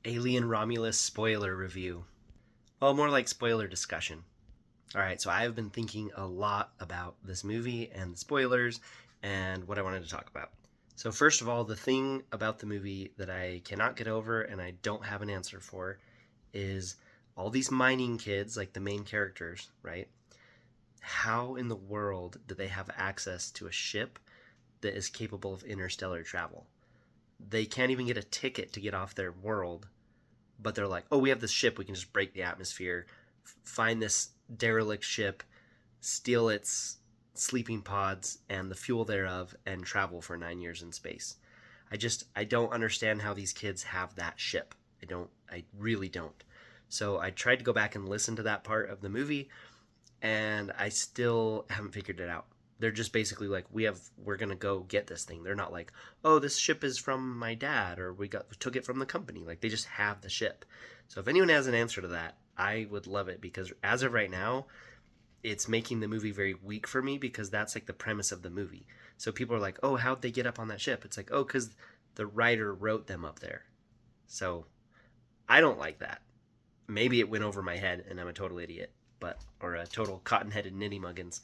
Alien Romulus spoiler review. Well, more like spoiler discussion. All right, so I've been thinking a lot about this movie and the spoilers and what I wanted to talk about. So, first of all, the thing about the movie that I cannot get over and I don't have an answer for is all these mining kids, like the main characters, right? How in the world do they have access to a ship that is capable of interstellar travel? They can't even get a ticket to get off their world, but they're like, oh, we have this ship, we can just break the atmosphere, find this derelict ship, steal its sleeping pods and the fuel thereof, and travel for 9 years in space. I don't understand how these kids have that ship. I really don't. So I tried to go back and listen to that part of the movie, and I still haven't figured it out. They're just basically like, we're gonna go get this thing. They're not like, oh, this ship is from my dad, or we took it from the company. Like, they just have the ship. So if anyone has an answer to that, I would love it, because as of right now, it's making the movie very weak for me, because that's like the premise of the movie. So people are like, oh, how'd they get up on that ship? It's like, oh, because the writer wrote them up there. So I don't like that. Maybe it went over my head and I'm a total idiot, or a total cotton-headed nitty muggins.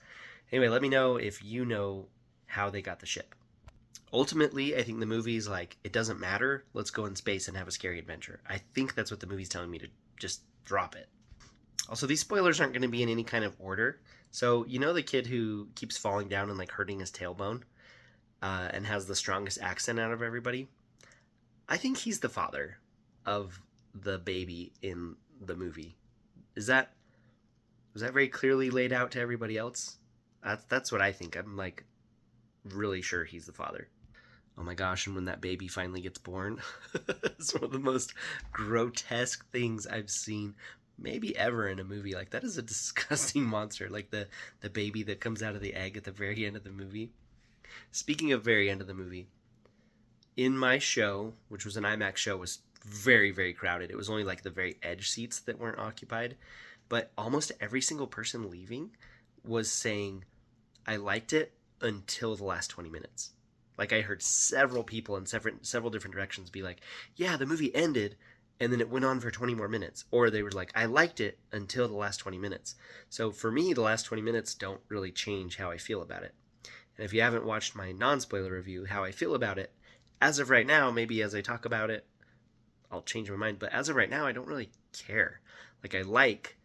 Anyway, let me know if you know how they got the ship. Ultimately, I think the movie's like, it doesn't matter. Let's go in space and have a scary adventure. I think that's what the movie's telling me, to just drop it. Also, these spoilers aren't going to be in any kind of order. So, you know the kid who keeps falling down and like hurting his tailbone, and has the strongest accent out of everybody? I think he's the father of the baby in the movie. Is that was that very clearly laid out to everybody else? That's what I think. I'm like really sure he's the father. Oh my gosh, and when that baby finally gets born, it's one of the most grotesque things I've seen maybe ever in a movie. Like, that is a disgusting monster. Like the baby that comes out of the egg at the very end of the movie. Speaking of very end of the movie, in my show, which was an IMAX show, was very, very crowded. It was only like the very edge seats that weren't occupied. But almost every single person leaving was saying, I liked it until the last 20 minutes. Like, I heard several people in several different directions be like, yeah, the movie ended and then it went on for 20 more minutes. Or they were like, I liked it until the last 20 minutes. So for me, the last 20 minutes don't really change how I feel about it. And if you haven't watched my non-spoiler review, how I feel about it, as of right now, maybe as I talk about it, I'll change my mind. But as of right now, I don't really care. Like, I like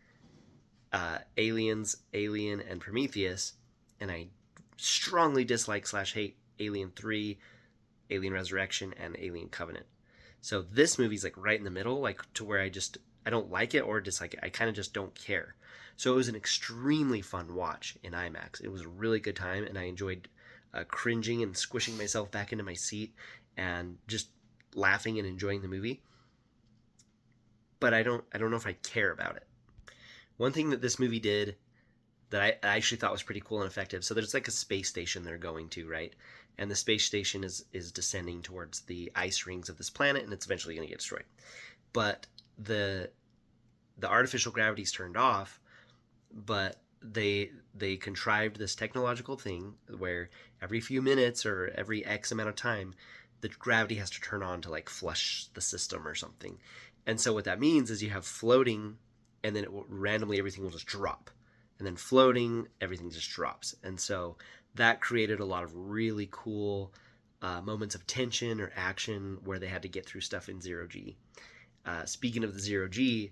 Aliens, Alien, and Prometheus, and I strongly dislike / hate Alien 3, Alien Resurrection, and Alien Covenant. So this movie's like right in the middle, like to where I don't like it or dislike it. I kind of just don't care. So it was an extremely fun watch in IMAX. It was a really good time, and I enjoyed cringing and squishing myself back into my seat and just laughing and enjoying the movie. But I don't know if I care about it. One thing that this movie did that I actually thought was pretty cool and effective. So there's like a space station they're going to, right? And the space station is descending towards the ice rings of this planet, and it's eventually going to get destroyed. But the artificial gravity's turned off, but they contrived this technological thing where every few minutes or every X amount of time, the gravity has to turn on to like flush the system or something. And so what that means is you have floating, and then randomly everything will just drop. And then floating, everything just drops. And so that created a lot of really cool moments of tension or action where they had to get through stuff in zero G. Speaking of the zero G,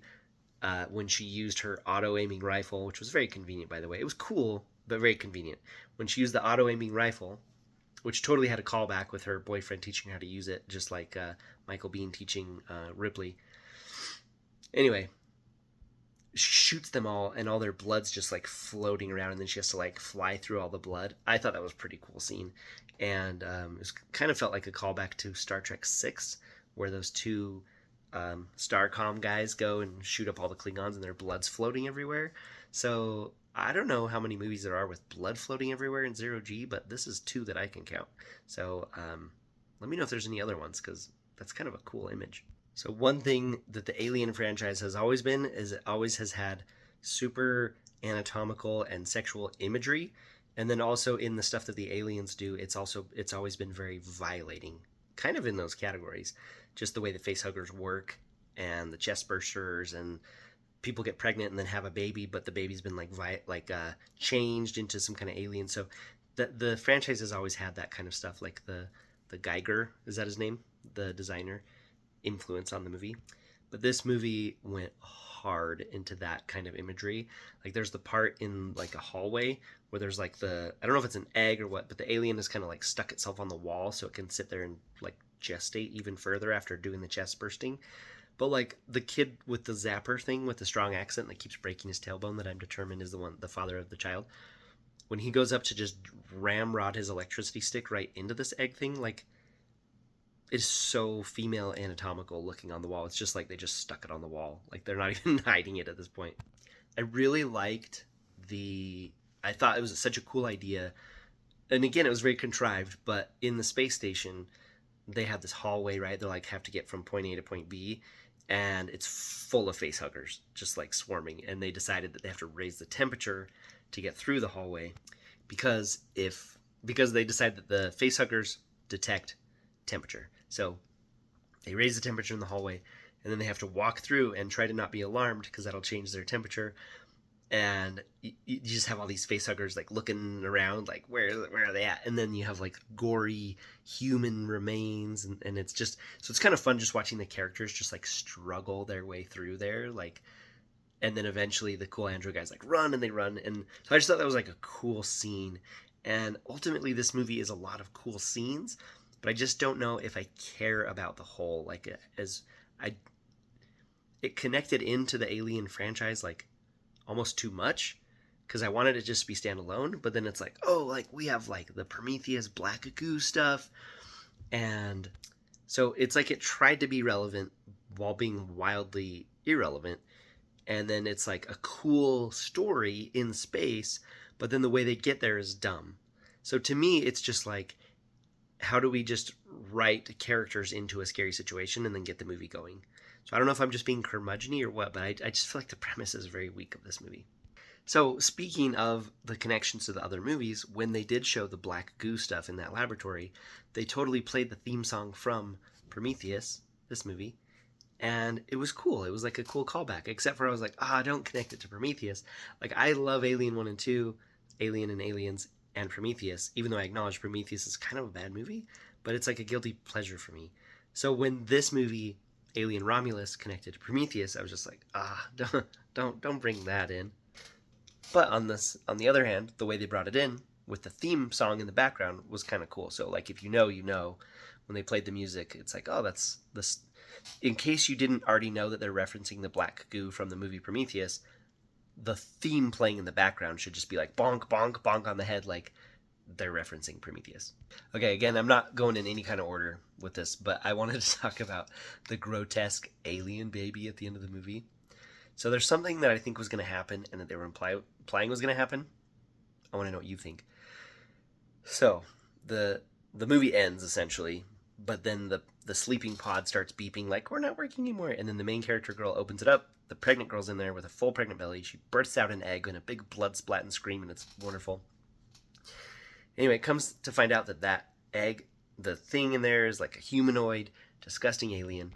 when she used her auto-aiming rifle, which was very convenient, by the way. It was cool, but very convenient. When she used the auto-aiming rifle, which totally had a callback with her boyfriend teaching her how to use it, just like Michael Biehn teaching Ripley. Anyway, shoots them all, and all their blood's just like floating around, and then she has to like fly through all the blood. I thought that was a pretty cool scene, and it kind of felt like a callback to Star Trek 6, where those two Starcom guys go and shoot up all the Klingons, and their blood's floating everywhere. So I don't know how many movies there are with blood floating everywhere in zero G, but this is two that I can count. So let me know if there's any other ones, because that's kind of a cool image. So one thing that the Alien franchise has always been is it always has had super anatomical and sexual imagery, and then also in the stuff that the aliens do, it's always been very violating, kind of in those categories. Just the way the facehuggers work, and the chest bursters, and people get pregnant and then have a baby, but the baby's been changed into some kind of alien. So the franchise has always had that kind of stuff, like the Geiger, is that his name, the designer, influence on the movie. But this movie went hard into that kind of imagery. Like there's the part in like a hallway where there's like I don't know if it's an egg or what, but the alien is kind of like stuck itself on the wall so it can sit there and like gestate even further after doing the chest bursting. But like the kid with the zapper thing with the strong accent that keeps breaking his tailbone, that I'm determined is the father of the child, when he goes up to just ramrod his electricity stick right into this egg thing, like it's so female anatomical looking on the wall. It's just like they just stuck it on the wall. Like they're not even hiding it at this point. I really liked I thought it was such a cool idea. And again, it was very contrived, but in the space station, they have this hallway, right? They like have to get from point A to point B, and it's full of face huggers, just like swarming. And they decided that they have to raise the temperature to get through the hallway because they decide that the face huggers detect temperature. So they raise the temperature in the hallway, and then they have to walk through and try to not be alarmed because that'll change their temperature. And you just have all these face huggers like looking around like where are they at, and then you have like gory human remains, and it's just, so it's kind of fun just watching the characters just like struggle their way through there, like, and then eventually the cool android guys like run, and they run. And so I just thought that was like a cool scene. And ultimately this movie is a lot of cool scenes, but I just don't know if I care about the whole, like, it connected into the Alien franchise like almost too much, because I wanted it just to be standalone. But then it's like, oh, like we have like the Prometheus Black Goo stuff, and so it's like it tried to be relevant while being wildly irrelevant. And then it's like a cool story in space, but then the way they get there is dumb. So to me, it's just like, how do we just write characters into a scary situation and then get the movie going? So I don't know if I'm just being curmudgeon-y or what, but I just feel like the premise is very weak of this movie. So speaking of the connections to the other movies, when they did show the black goo stuff in that laboratory, they totally played the theme song from Prometheus, this movie, and it was cool. It was like a cool callback, except for I was like, don't connect it to Prometheus. Like, I love Alien 1 and 2, Alien and Aliens, and Prometheus, even though I acknowledge Prometheus is kind of a bad movie, but it's like a guilty pleasure for me. So when this movie, Alien Romulus, connected to Prometheus, I was just like, don't bring that in. But on the other hand, the way they brought it in with the theme song in the background was kind of cool. So like, if you know, when they played the music, it's like, oh, that's this. In case you didn't already know that they're referencing the black goo from the movie Prometheus, the theme playing in the background should just be like bonk, bonk, bonk on the head, like they're referencing Prometheus. Okay, again, I'm not going in any kind of order with this, but I wanted to talk about the grotesque alien baby at the end of the movie. So there's something that I think was going to happen and that they were implying was going to happen. I want to know what you think. So the movie ends essentially, but then the sleeping pod starts beeping like, we're not working anymore. And then the main character girl opens it up. The pregnant girl's in there with a full pregnant belly. She births out an egg and a big blood splat and scream, and it's wonderful. Anyway, it comes to find out that egg, the thing in there, is like a humanoid, disgusting alien.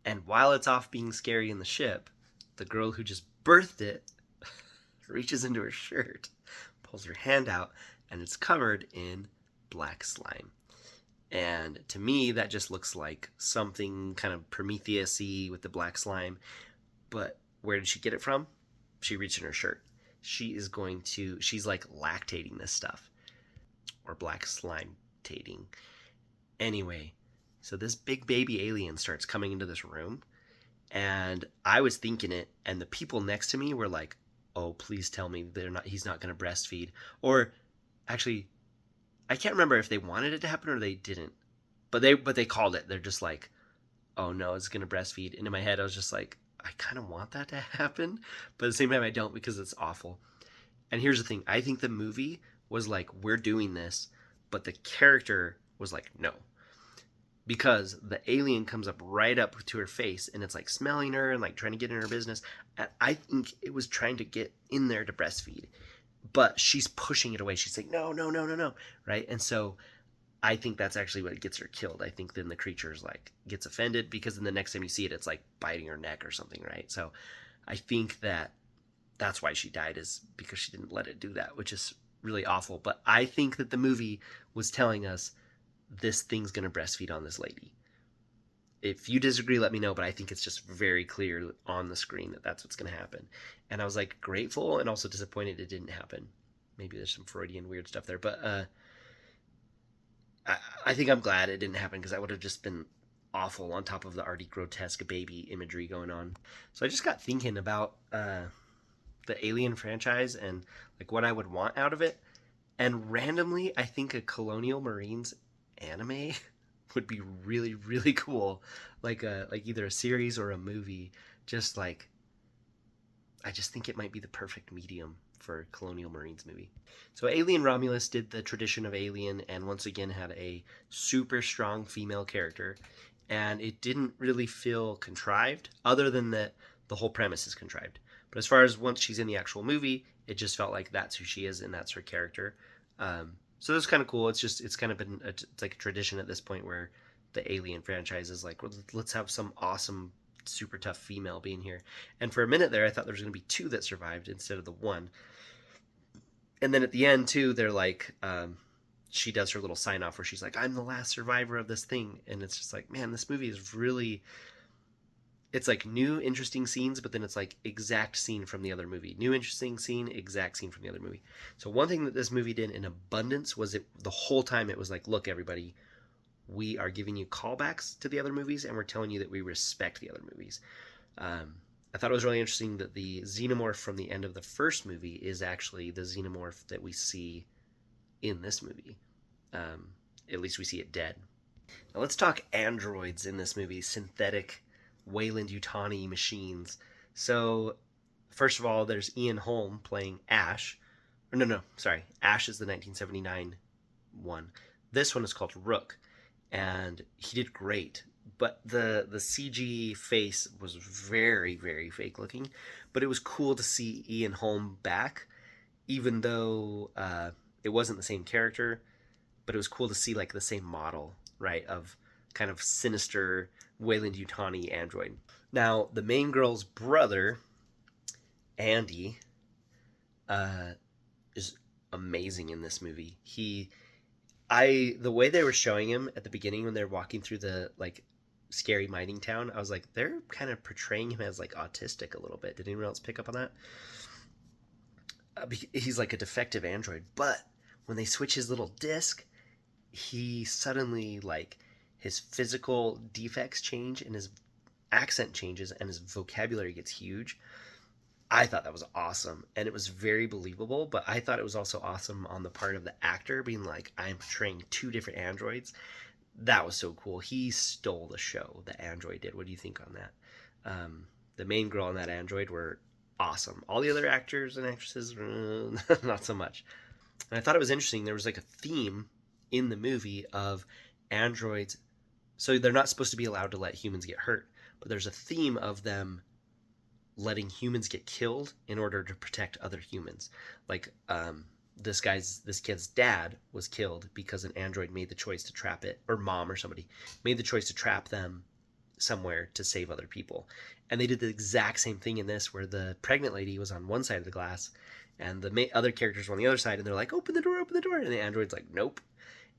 And while it's off being scary in the ship, the girl who just birthed it reaches into her shirt, pulls her hand out, and it's covered in black slime. And to me, that just looks like something kind of Prometheus-y with the black slime. But where did she get it from? She reached in her shirt. She's like lactating this stuff. Or black slime tating. Anyway, so this big baby alien starts coming into this room. And I was thinking it, and the people next to me were like, oh, please tell me he's not going to breastfeed. Or actually, I can't remember if they wanted it to happen or they didn't. But they called it. They're just like, oh no, it's going to breastfeed. And in my head, I was just like, I kind of want that to happen. But at the same time, I don't, because it's awful. And here's the thing. I think the movie was like, we're doing this. But the character was like, no. Because the alien comes up right up to her face, and it's like smelling her and like trying to get in her business. And I think it was trying to get in there to breastfeed. But she's pushing it away. She's like, no. Right? And so I think that's actually what gets her killed. I think then the creature's like gets offended because then the next time you see it, it's like biting her neck or something, right? So I think that's why she died, is because she didn't let it do that, which is really awful. But I think that the movie was telling us this thing's going to breastfeed on this lady. If you disagree, let me know, but I think it's just very clear on the screen that that's what's going to happen. And I was like grateful and also disappointed it didn't happen. Maybe there's some Freudian weird stuff there, but I think I'm glad it didn't happen because that would have just been awful on top of the already grotesque baby imagery going on. So I just got thinking about the Alien franchise and like what I would want out of it. And randomly, I think a Colonial Marines anime would be really, really cool. Like either a series or a movie. Just like I just think it might be the perfect medium for a Colonial Marines movie. So Alien Romulus did the tradition of Alien and once again had a super strong female character. And it didn't really feel contrived, other than that the whole premise is contrived. But as far as once she's in the actual movie, it just felt like that's who she is and that's her character. So that's kind of cool. It's kind of been it's like a tradition at this point where the Alien franchise is like, well, let's have some awesome, super tough female being here. And for a minute there, I thought there was going to be two that survived instead of the one. And then at the end too, they're like, she does her little sign off where she's like, I'm the last survivor of this thing. And it's just like, man, this movie is really, it's like new interesting scenes, but then it's like exact scene from the other movie. New interesting scene, exact scene from the other movie. So one thing that this movie did in abundance was it the whole time it was like, look, everybody, we are giving you callbacks to the other movies and we're telling you that we respect the other movies. I thought it was really interesting that the xenomorph from the end of the first movie is actually the xenomorph that we see in this movie. At least we see it dead. Now let's talk androids in this movie, synthetic Weyland-Yutani machines. So first of all, there's Ian Holm playing Ash. Or no, sorry. Ash is the 1979 one. This one is called Rook, and he did great. But the CG face was very, very fake looking. But it was cool to see Ian Holm back, even though it wasn't the same character. But it was cool to see like the same model, right, of kind of sinister Weyland-Yutani android. Now, the main girl's brother, Andy, is amazing in this movie. The way they were showing him at the beginning when they're walking through the like scary mining town, I was like, they're kind of portraying him as like autistic a little bit. Did anyone else pick up on that? He's like a defective android, but when they switch his little disc, he suddenly like his physical defects change and his accent changes and his vocabulary gets huge. I thought that was awesome and it was very believable, but I thought it was also awesome on the part of the actor being like, I'm portraying two different androids. That was so cool. He stole the show, the android did. What do you think on that? The main girl and that android were awesome. All the other actors and actresses, not so much. And I thought it was interesting. There was like a theme in the movie of androids. So they're not supposed to be allowed to let humans get hurt, but there's a theme of them letting humans get killed in order to protect other humans. Like this kid's dad was killed because an android made the choice to trap it, or mom or somebody made the choice to trap them somewhere to save other people. And they did the exact same thing in this, where the pregnant lady was on one side of the glass and the other characters were on the other side, and they're like, open the door, and the android's like, nope.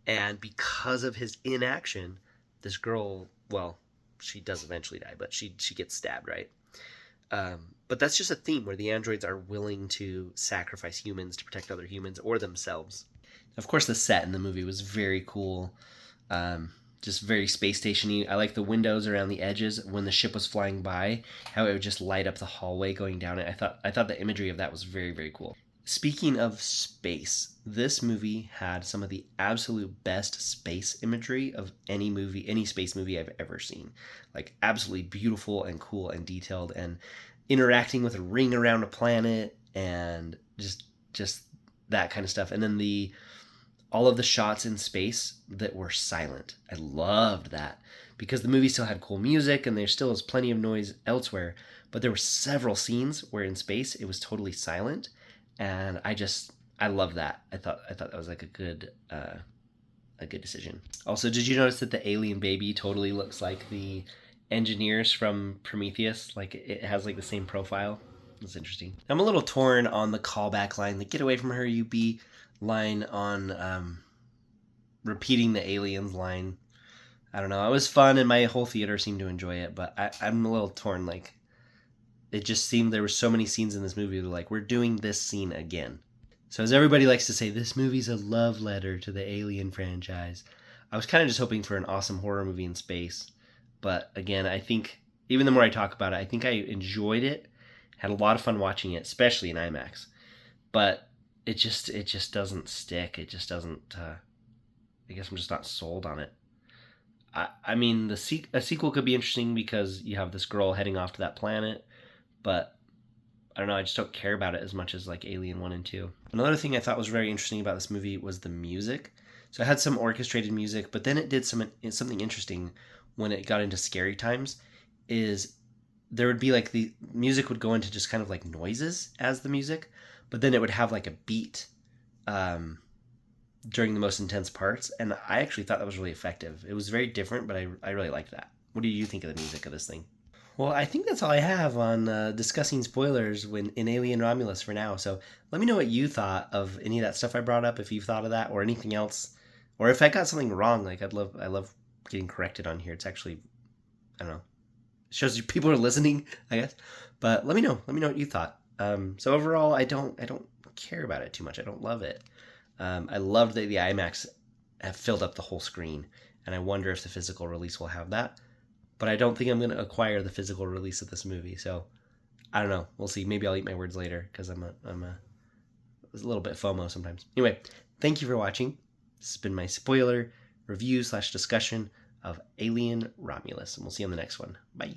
And because of his inaction, this girl, well, she does eventually die, but she gets stabbed, right? But that's just a theme where the androids are willing to sacrifice humans to protect other humans or themselves. Of course, the set in the movie was very cool. Just very space station-y. I like the windows around the edges when the ship was flying by, how it would just light up the hallway going down it. I thought the imagery of that was very, very cool. Speaking of space, this movie had some of the absolute best space imagery of any space movie I've ever seen. Like absolutely beautiful and cool and detailed and interacting with a ring around a planet and just that kind of stuff. And then all of the shots in space that were silent. I loved that because the movie still had cool music and there still was plenty of noise elsewhere, but there were several scenes where in space it was totally silent. And I love that. I thought that was like a good a good decision. Also, did you notice that the alien baby totally looks like the engineers from Prometheus? Like it has like the same profile. It's interesting. I'm a little torn on the callback line, the "Get away from her, you bee" line on repeating the aliens line. I don't know. It was fun, and my whole theater seemed to enjoy it, but I'm a little torn. Like it just seemed there were so many scenes in this movie that like we're doing this scene again. So as everybody likes to say, this movie's a love letter to the Alien franchise. I was kind of just hoping for an awesome horror movie in space, but again, I think even the more I talk about it, I think I enjoyed it, had a lot of fun watching it, especially in IMAX. But it just doesn't stick. It just doesn't. I guess I'm just not sold on it. I mean, a sequel could be interesting because you have this girl heading off to that planet, but I don't know. I just don't care about it as much as like Alien 1 and 2. Another thing I thought was very interesting about this movie was the music. So it had some orchestrated music, but then it did something interesting when it got into scary times. Is there would be like the music would go into just kind of like noises as the music, but then it would have like a beat during the most intense parts, and I actually thought that was really effective. It was very different, but I really liked that. What do you think of the music of this thing? Well, I think that's all I have on discussing spoilers in Alien Romulus for now. So let me know what you thought of any of that stuff I brought up, if you've thought of that or anything else, or if I got something wrong. Like I love getting corrected on here. It's actually, I don't know, it shows you people are listening, I guess. But let me know. Let me know what you thought. So overall, I don't care about it too much. I don't love it. I loved that the IMAX have filled up the whole screen, and I wonder if the physical release will have that. But I don't think I'm going to acquire the physical release of this movie. So I don't know. We'll see. Maybe I'll eat my words later because I'm a little bit FOMO sometimes. Anyway, thank you for watching. This has been my spoiler review / discussion of Alien Romulus, and we'll see you on the next one. Bye.